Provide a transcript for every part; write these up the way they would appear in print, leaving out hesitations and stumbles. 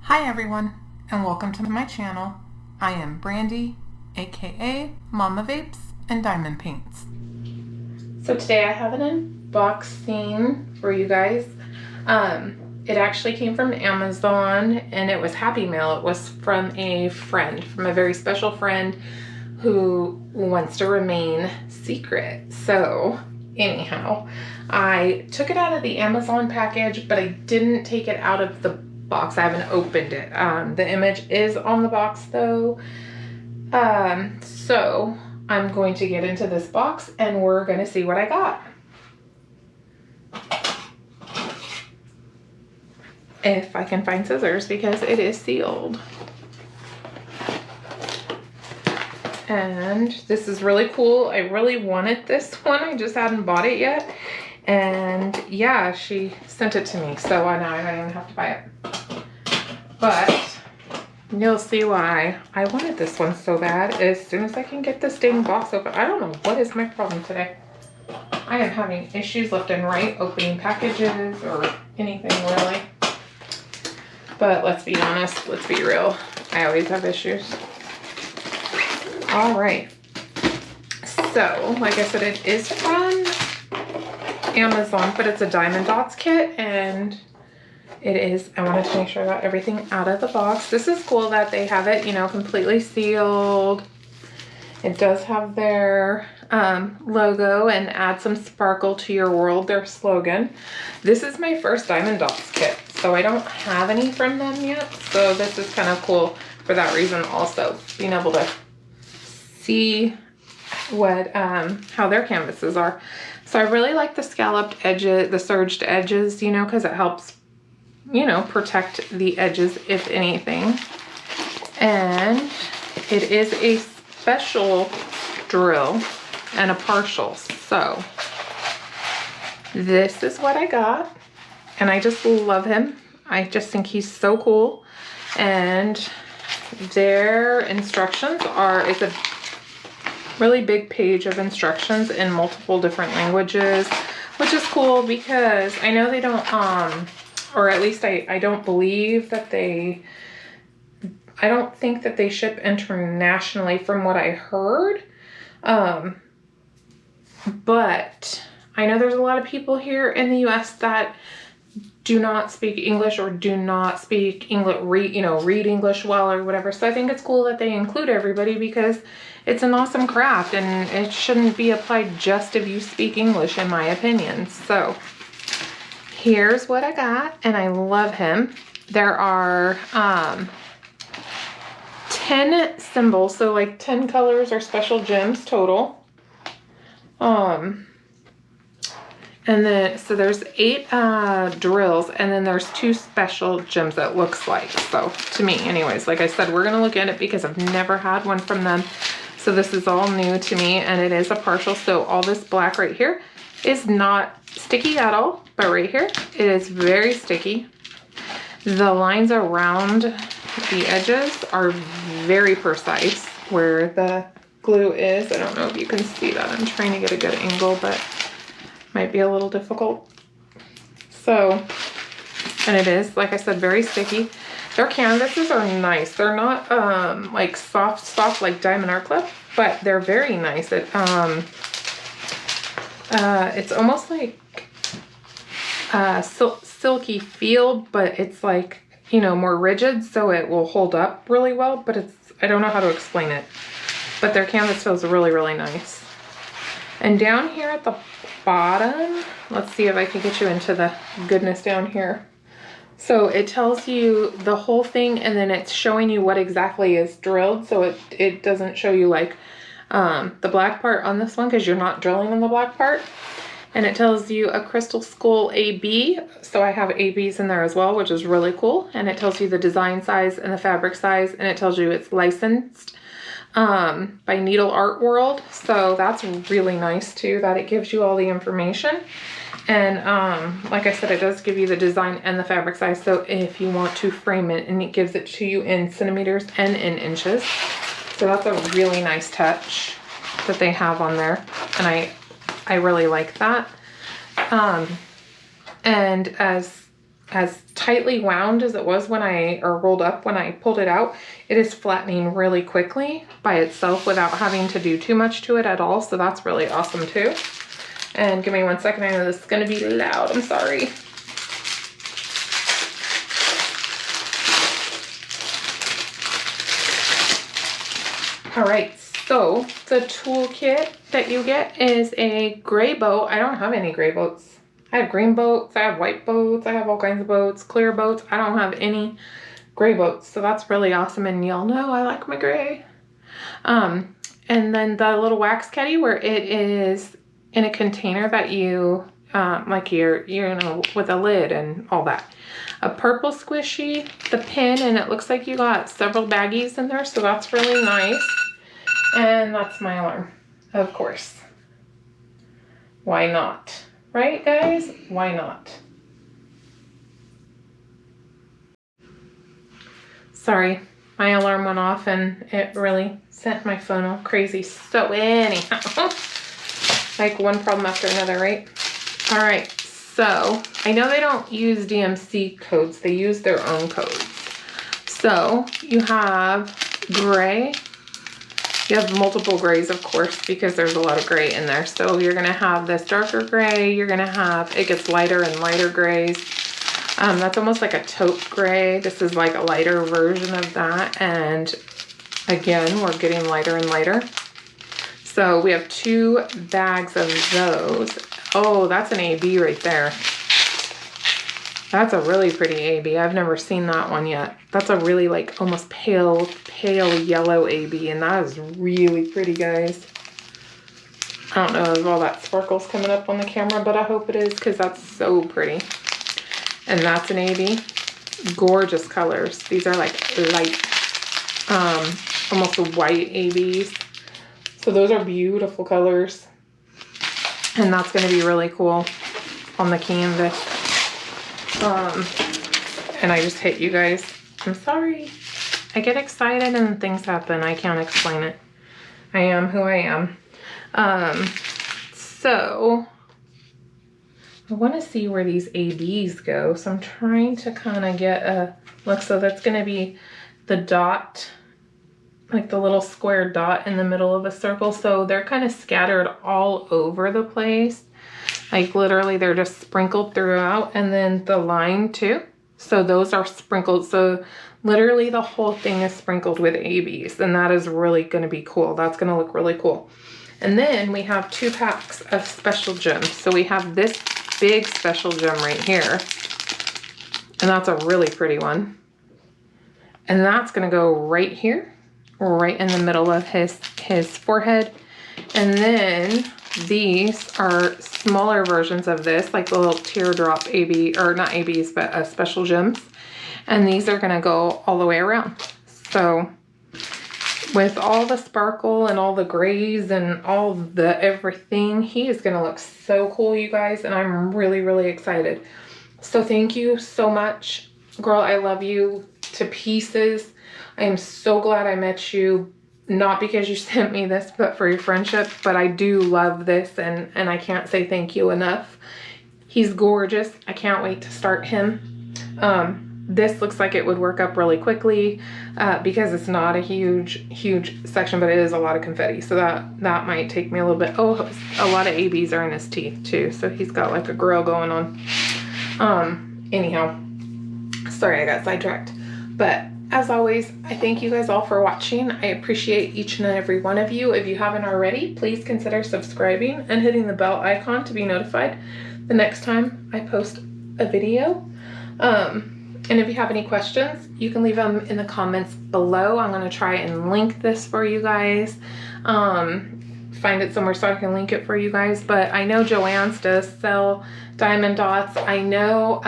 Hi everyone, and welcome to my channel. I am Brandy, aka Mama Vapes and Diamond Paints. So today I have an unboxing for you guys. It actually came from Amazon and it was Happy Mail. It was from a friend, from a very special friend who wants to remain secret. So anyhow, I took it out of the Amazon package, but I didn't take it out of the box. I haven't opened it. The image is on the box though. So I'm going to get into this box and we're going to see what I got. If I can find scissors because it is sealed. And this is really cool. I really wanted this one. I just hadn't bought it yet. And yeah, she sent it to me. So now I don't even have to buy it. But you'll see why I wanted this one so bad as soon as I can get this dang box open. I don't know what is my problem today. I am having issues left and right opening packages or anything really. But let's be honest, let's be real. I always have issues. All right. So, like I said, it is from Amazon, but it's a Diamond Dots kit, and it is, I wanted to make sure I got everything out of the box. This is cool that they have it, you know, completely sealed. It does have their logo and add some sparkle to your world, their slogan. This is my first Diamond Dots kit, so I don't have any from them yet. So this is kind of cool for that reason also, being able to see what how their canvases are. So I really like the scalloped edges, the serged edges, you know, because it helps, you know, protect the edges if anything. And it is a special drill and a partial. So this is what I got, and I just love him. I just think he's so cool. And their instructions are, it's a really big page of instructions in multiple different languages, which is cool because I know they don't, or at least I don't believe that I don't think that they ship internationally from what I heard. But I know there's a lot of people here in the US that do not speak English or do not speak English, read English well or whatever. So I think it's cool that they include everybody because it's an awesome craft and it shouldn't be applied just if you speak English, in my opinion. So here's what I got, and I love him. There are 10 symbols, so like 10 colors or special gems total. And then, so there's 8 drills, and then there's 2 special gems it looks like. So to me anyways, like I said, we're gonna look at it because I've never had one from them. So this is all new to me, and it is a partial. So all this black right here is not sticky at all, but right here, it is very sticky. The lines around the edges are very precise where the glue is. I don't know if you can see that. I'm trying to get a good angle, but might be a little difficult. So, and it is, like I said, very sticky. Their canvases are nice. They're not like soft like Diamond Art Club, but they're very nice. It's almost like silky feel, but it's like, you know, more rigid, so it will hold up really well, but I don't know how to explain it. But their canvas feels really, really nice. And down here at the bottom, let's see if I can get you into the goodness down here. So it tells you the whole thing, and then it's showing you what exactly is drilled. So it doesn't show you like the black part on this one because you're not drilling in the black part. And it tells you a crystal skull AB. So I have ABs in there as well, which is really cool. And it tells you the design size and the fabric size, and it tells you it's licensed by Needle Art World. So that's really nice too, that it gives you all the information. And like I said, it does give you the design and the fabric size. So if you want to frame it, and it gives it to you in centimeters and in inches. So that's a really nice touch that they have on there. And I really like that. And as tightly wound as it was when or rolled up when I pulled it out, it is flattening really quickly by itself without having to do too much to it at all. So that's really awesome too. And give me 1 second. I know this is going to be loud. I'm sorry. All right, so the toolkit that you get is a gray boat. I don't have any gray boats. I have green boats, I have white boats, I have all kinds of boats, clear boats. I don't have any gray boats, so that's really awesome. And y'all know I like my gray. And then the little wax caddy where it is in a container that you, like you know, with a lid and all that. A purple squishy, the pin, and it looks like you got several baggies in there, so that's really nice. And that's my alarm, of course. Why not? Right, guys? Why not? Sorry, my alarm went off and it really sent my phone all crazy. So anyhow, like one problem after another, right? All right, so I know they don't use DMC codes. They use their own codes. So you have gray. You have multiple grays, of course, because there's a lot of gray in there. So you're gonna have this darker gray. You're gonna have, it gets lighter and lighter grays. That's almost like a taupe gray. This is like a lighter version of that. And again, we're getting lighter and lighter. So we have 2 bags of those. Oh, that's an AB right there. That's a really pretty AB. I've never seen that one yet. That's a really like almost pale yellow AB, and that is really pretty, guys. I don't know if all that sparkle's coming up on the camera, but I hope it is because that's so pretty. And that's an AB. Gorgeous colors. These are like light, almost white ABs. So those are beautiful colors. And that's going to be really cool on the canvas. And I just hit you guys. I'm sorry. I get excited and things happen. I can't explain it. I am who I am. So I want to see where these ABs go. So I'm trying to kind of get a look. So that's going to be the dot, like the little square dot in the middle of a circle. So they're kind of scattered all over the place. Like literally they're just sprinkled throughout, and then the line too. So those are sprinkled. So literally the whole thing is sprinkled with ABs, and that is really going to be cool. That's going to look really cool. And then we have 2 packs of special gems. So we have this big special gem right here, and that's a really pretty one. And that's going to go right here, right in the middle of his forehead. And then these are smaller versions of this, like the little teardrop AB, or not ABs, but special gems. And these are gonna go all the way around. So with all the sparkle and all the grays and all the everything, he is gonna look so cool, you guys. And I'm really, really excited. So thank you so much. Girl, I love you to pieces. I am so glad I met you. Not because you sent me this, but for your friendship. But I do love this, and I can't say thank you enough. He's gorgeous. I can't wait to start him. This looks like it would work up really quickly because it's not a huge section, but it is a lot of confetti. So that might take me a little bit. Oh, a lot of ABs are in his teeth too. So he's got like a grill going on. Anyhow, sorry I got sidetracked. But as always, I thank you guys all for watching. I appreciate each and every one of you. If you haven't already, please consider subscribing and hitting the bell icon to be notified the next time I post a video. And if you have any questions, you can leave them in the comments below. I'm going to try and link this for you guys. Find it somewhere so I can link it for you guys. But I know Joanne's does sell diamond dots. I know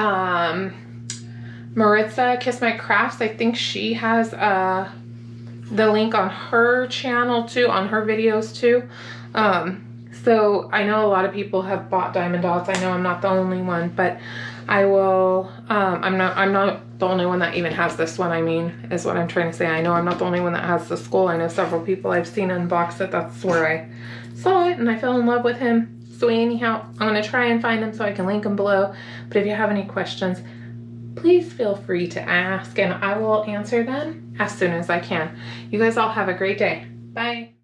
Maritza Kiss My Crafts, I think she has the link on her channel too, on her videos too. So I know a lot of people have bought diamond dots. I know I'm not the only one, but I will, I'm not the only one that even has this one, I mean, is what I'm trying to say. I know I'm not the only one that has the skull. I know several people I've seen unbox it. That's where I saw it and I fell in love with him. So anyhow, I'm going to try and find them so I can link them below. But if you have any questions, please feel free to ask and I will answer them as soon as I can. You guys all have a great day. Bye.